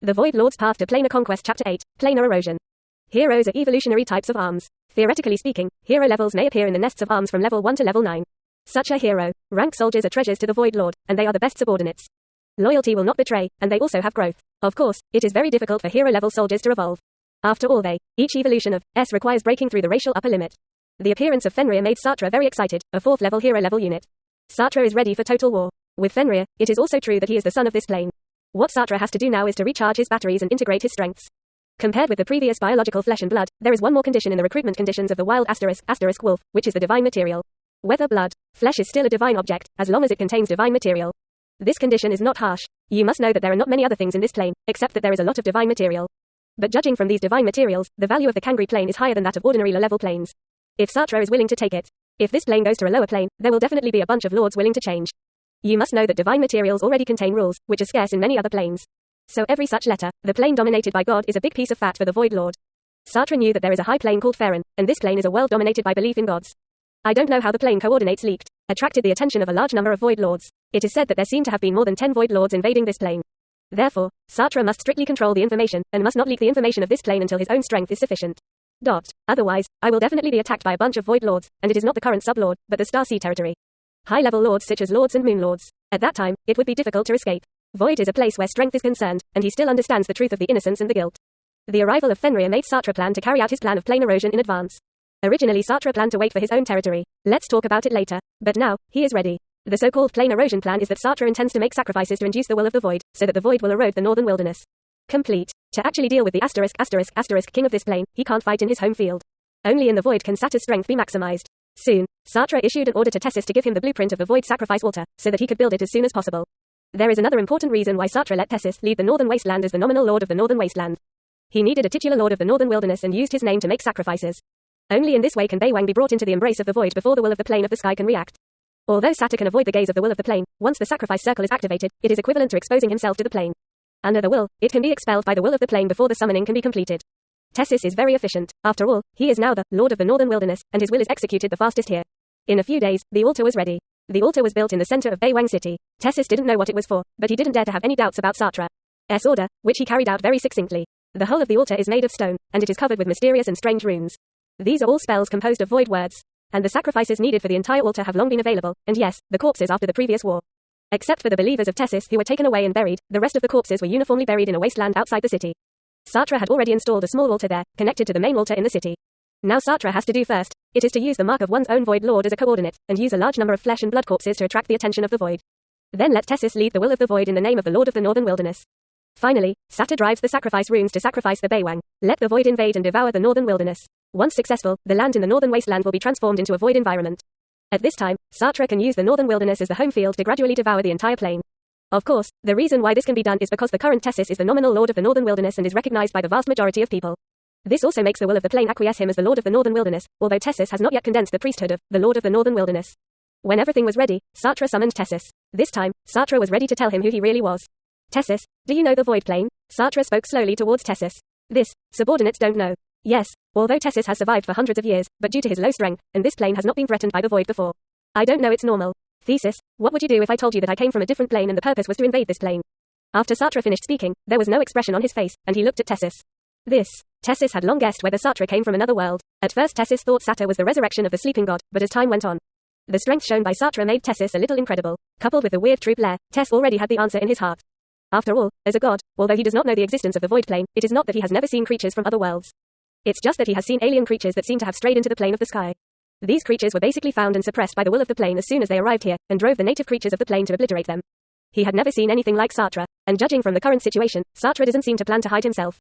The Void Lord's Path to Planar Conquest Chapter 8, Planar Erosion. Heroes are evolutionary types of arms. Theoretically speaking, hero levels may appear in the nests of arms from level 1 to level 9. Such a hero. Rank soldiers are treasures to the Void Lord, and they are the best subordinates. Loyalty will not betray, and they also have growth. Of course, it is very difficult for hero-level soldiers to evolve. After all each evolution of S requires breaking through the racial upper limit. The appearance of Fenrir made Satra very excited, a 4th level hero-level unit. Satra is ready for total war. With Fenrir, it is also true that he is the son of this plane. What Satra has to do now is to recharge his batteries and integrate his strengths. Compared with the previous biological flesh and blood, there is one more condition in the recruitment conditions of the wild *** wolf, which is the divine material. Whether flesh is still a divine object, as long as it contains divine material. This condition is not harsh. You must know that there are not many other things in this plane, except that there is a lot of divine material. But judging from these divine materials, the value of the Kangri plane is higher than that of ordinary low-level planes. If Satra is willing to take it. If this plane goes to a lower plane, there will definitely be a bunch of lords willing to change. You must know that divine materials already contain rules, which are scarce in many other planes. So every such letter, the plane dominated by God is a big piece of fat for the Void Lord. Satra knew that there is a high plane called Farron, and this plane is a world dominated by belief in gods. I don't know how the plane coordinates leaked, attracted the attention of a large number of Void Lords. It is said that there seem to have been more than 10 Void Lords invading this plane. Therefore, Satra must strictly control the information, and must not leak the information of this plane until his own strength is sufficient. Otherwise, I will definitely be attacked by a bunch of Void Lords, and it is not the current sub-lord, but the Star Sea territory. High-level lords such as Lords and Moon Lords. At that time, it would be difficult to escape. Void is a place where strength is concerned, and he still understands the truth of the innocence and the guilt. The arrival of Fenrir made Satra plan to carry out his plan of plane erosion in advance. Originally Satra planned to wait for his own territory. Let's talk about it later. But now, he is ready. The so-called plane erosion plan is that Satra intends to make sacrifices to induce the will of the Void, so that the Void will erode the northern wilderness. Complete. To actually deal with the king of this plane, he can't fight in his home field. Only in the Void can Satra's strength be maximized. Soon, Satra issued an order to Tessis to give him the blueprint of the Void sacrifice altar, so that he could build it as soon as possible. There is another important reason why Satra let Tessis lead the Northern Wasteland as the nominal lord of the Northern Wasteland. He needed a titular lord of the Northern Wilderness and used his name to make sacrifices. Only in this way can Baywang be brought into the embrace of the Void before the will of the plane of the sky can react. Although Satra can avoid the gaze of the will of the plane, once the sacrifice circle is activated, it is equivalent to exposing himself to the plane. Under the will, it can be expelled by the will of the plane before the summoning can be completed. Tessis is very efficient. After all, he is now the Lord of the Northern Wilderness, and his will is executed the fastest here. In a few days, the altar was ready. The altar was built in the center of Baywang City. Tessis didn't know what it was for, but he didn't dare to have any doubts about Satra's order, which he carried out very succinctly. The whole of the altar is made of stone, and it is covered with mysterious and strange runes. These are all spells composed of void words. And the sacrifices needed for the entire altar have long been available, and yes, the corpses after the previous war. Except for the believers of Tessis who were taken away and buried, the rest of the corpses were uniformly buried in a wasteland outside the city. Satra had already installed a small altar there, connected to the main altar in the city. Now Satra has to do first, it is to use the mark of one's own Void Lord as a coordinate, and use a large number of flesh and blood corpses to attract the attention of the Void. Then let Tessis lead the will of the Void in the name of the Lord of the Northern Wilderness. Finally, Satra drives the sacrifice runes to sacrifice the Baywang. Let the Void invade and devour the Northern Wilderness. Once successful, the land in the Northern Wasteland will be transformed into a Void environment. At this time, Satra can use the Northern Wilderness as the home field to gradually devour the entire plane. Of course, the reason why this can be done is because the current Tessis is the nominal Lord of the Northern Wilderness and is recognized by the vast majority of people. This also makes the will of the plane acquiesce him as the Lord of the Northern Wilderness, although Tessis has not yet condensed the priesthood of the Lord of the Northern Wilderness. When everything was ready, Satra summoned Tessis. This time, Satra was ready to tell him who he really was. Tessis, do you know the Void plane? Satra spoke slowly towards Tessis. This, subordinates don't know. Yes, although Tessis has survived for hundreds of years, but due to his low strength, and this plane has not been threatened by the Void before. I don't know it's normal. Thesis, what would you do if I told you that I came from a different plane and the purpose was to invade this plane? After Satra finished speaking, there was no expression on his face, and he looked at Tessis. Tessis had long guessed whether Satra came from another world. At first Tessis thought Satra was the resurrection of the sleeping god, but as time went on, the strength shown by Satra made Tessis a little incredible. Coupled with the weird troop lair, Tess already had the answer in his heart. After all, as a god, although he does not know the existence of the Void plane, it is not that he has never seen creatures from other worlds. It's just that he has seen alien creatures that seem to have strayed into the plane of the sky. These creatures were basically found and suppressed by the will of the plane as soon as they arrived here, and drove the native creatures of the plane to obliterate them. He had never seen anything like Satra, and judging from the current situation, Satra doesn't seem to plan to hide himself.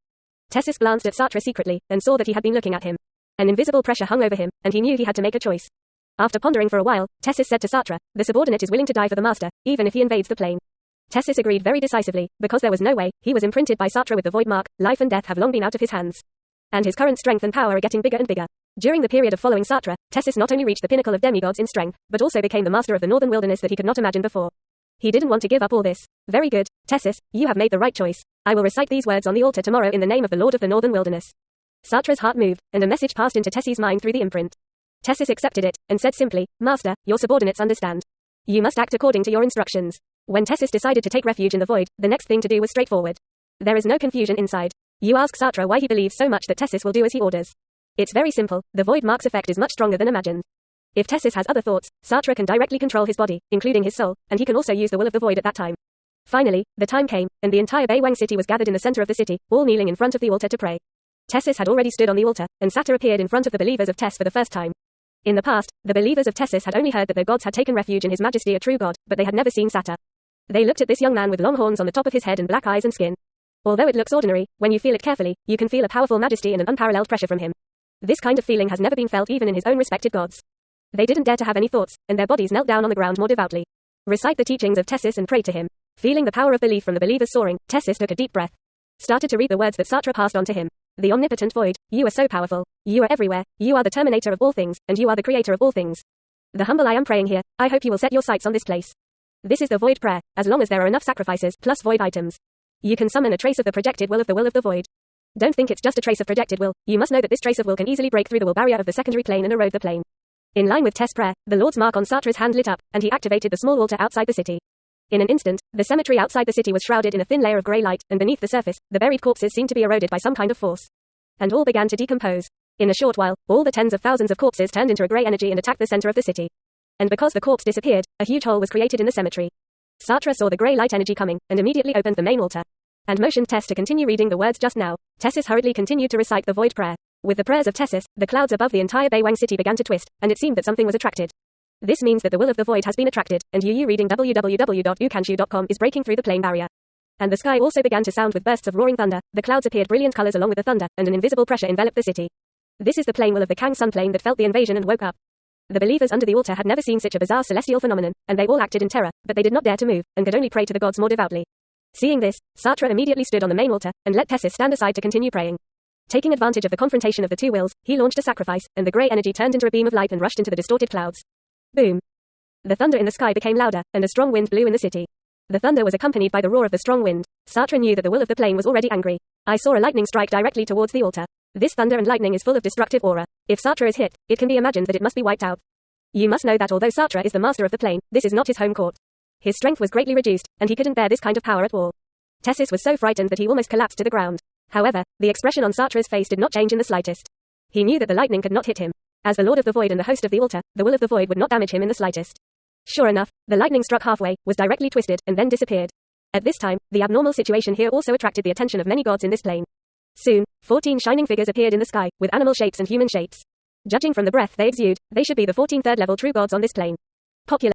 Tessis glanced at Satra secretly, and saw that he had been looking at him. An invisible pressure hung over him, and he knew he had to make a choice. After pondering for a while, Tessis said to Satra, the subordinate is willing to die for the master, even if he invades the plane. Tessis agreed very decisively, because there was no way, he was imprinted by Satra with the Void mark, life and death have long been out of his hands. And his current strength and power are getting bigger and bigger. During the period of following Satra, Tessis not only reached the pinnacle of demigods in strength, but also became the master of the Northern Wilderness that he could not imagine before. He didn't want to give up all this. Very good, Tessis, you have made the right choice. I will recite these words on the altar tomorrow in the name of the Lord of the Northern Wilderness. Satra's heart moved, and a message passed into Tessie's mind through the imprint. Tessis accepted it, and said simply, Master, your subordinates understand. You must act according to your instructions. When Tessis decided to take refuge in the Void, the next thing to do was straightforward. There is no confusion inside. You ask Satra why he believes so much that Tessis will do as he orders. It's very simple, the void mark's effect is much stronger than imagined. If Tessis has other thoughts, Satra can directly control his body, including his soul, and he can also use the will of the void at that time. Finally, the time came, and the entire Beiwang city was gathered in the center of the city, all kneeling in front of the altar to pray. Tessis had already stood on the altar, and Satra appeared in front of the believers of Tess for the first time. In the past, the believers of Tessis had only heard that their gods had taken refuge in His Majesty a true god, but they had never seen Satra. They looked at this young man with long horns on the top of his head and black eyes and skin. Although it looks ordinary, when you feel it carefully, you can feel a powerful majesty and an unparalleled pressure from him. This kind of feeling has never been felt even in his own respected gods. They didn't dare to have any thoughts, and their bodies knelt down on the ground more devoutly. Recite the teachings of Tessis and pray to him. Feeling the power of belief from the believers soaring, Tessis took a deep breath. Started to read the words that Satra passed on to him. The omnipotent void, you are so powerful, you are everywhere, you are the terminator of all things, and you are the creator of all things. The humble I am praying here, I hope you will set your sights on this place. This is the void prayer, as long as there are enough sacrifices, plus void items. You can summon a trace of the projected will of the void. Don't think it's just a trace of projected will, you must know that this trace of will can easily break through the will barrier of the secondary plane and erode the plane. In line with Tess' prayer, the Lord's mark on Satra's hand lit up, and he activated the small altar outside the city. In an instant, the cemetery outside the city was shrouded in a thin layer of grey light, and beneath the surface, the buried corpses seemed to be eroded by some kind of force. And all began to decompose. In a short while, all the tens of thousands of corpses turned into a grey energy and attacked the center of the city. And because the corpse disappeared, a huge hole was created in the cemetery. Satra saw the grey light energy coming, and immediately opened the main altar. And motioned Tess to continue reading the words just now. Tessis hurriedly continued to recite the void prayer. With the prayers of Tessis, the clouds above the entire Beiwang city began to twist, and it seemed that something was attracted. This means that the will of the void has been attracted, and you reading www.ukanshu.com is breaking through the plane barrier. And the sky also began to sound with bursts of roaring thunder, the clouds appeared brilliant colors along with the thunder, and an invisible pressure enveloped the city. This is the plane will of the Kang Sun plane that felt the invasion and woke up. The believers under the altar had never seen such a bizarre celestial phenomenon, and they all acted in terror, but they did not dare to move, and could only pray to the gods more devoutly. Seeing this, Satra immediately stood on the main altar, and let Tessis stand aside to continue praying. Taking advantage of the confrontation of the two wills, he launched a sacrifice, and the grey energy turned into a beam of light and rushed into the distorted clouds. Boom! The thunder in the sky became louder, and a strong wind blew in the city. The thunder was accompanied by the roar of the strong wind. Satra knew that the will of the plane was already angry. I saw a lightning strike directly towards the altar. This thunder and lightning is full of destructive aura. If Satra is hit, it can be imagined that it must be wiped out. You must know that although Satra is the master of the plane, this is not his home court. His strength was greatly reduced, and he couldn't bear this kind of power at all. Tessis was so frightened that he almost collapsed to the ground. However, the expression on Satra's face did not change in the slightest. He knew that the lightning could not hit him. As the Lord of the Void and the host of the altar, the will of the void would not damage him in the slightest. Sure enough, the lightning struck halfway, was directly twisted, and then disappeared. At this time, the abnormal situation here also attracted the attention of many gods in this plane. Soon, 14 shining figures appeared in the sky, with animal shapes and human shapes. Judging from the breath they exude, they should be the 14 third-level true gods on this plane. Popular